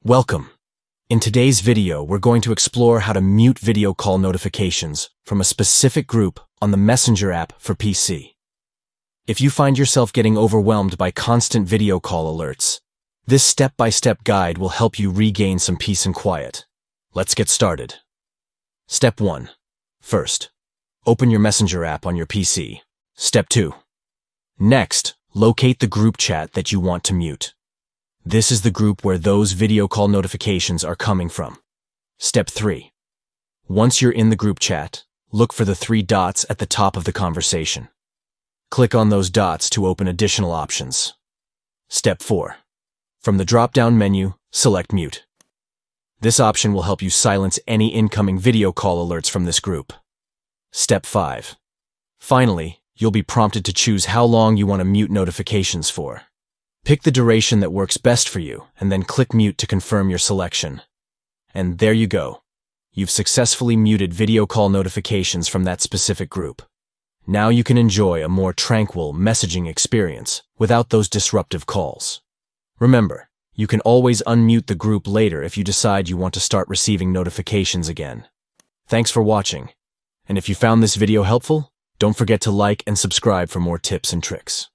Welcome. In today's video, we're going to explore how to mute video call notifications from a specific group on the Messenger app for PC. If you find yourself getting overwhelmed by constant video call alerts, this step-by-step guide will help you regain some peace and quiet. Let's get started. Step 1. First, open your Messenger app on your PC. Step 2. Next, locate the group chat that you want to mute. This is the group where those video call notifications are coming from. Step 3. Once you're in the group chat, look for the 3 dots at the top of the conversation. Click on those dots to open additional options. Step 4. From the drop-down menu, select Mute. This option will help you silence any incoming video call alerts from this group. Step 5. Finally, you'll be prompted to choose how long you want to mute notifications for. Pick the duration that works best for you, and then click Mute to confirm your selection. And there you go. You've successfully muted video call notifications from that specific group. Now you can enjoy a more tranquil messaging experience without those disruptive calls. Remember, you can always unmute the group later if you decide you want to start receiving notifications again. Thanks for watching. And if you found this video helpful, don't forget to like and subscribe for more tips and tricks.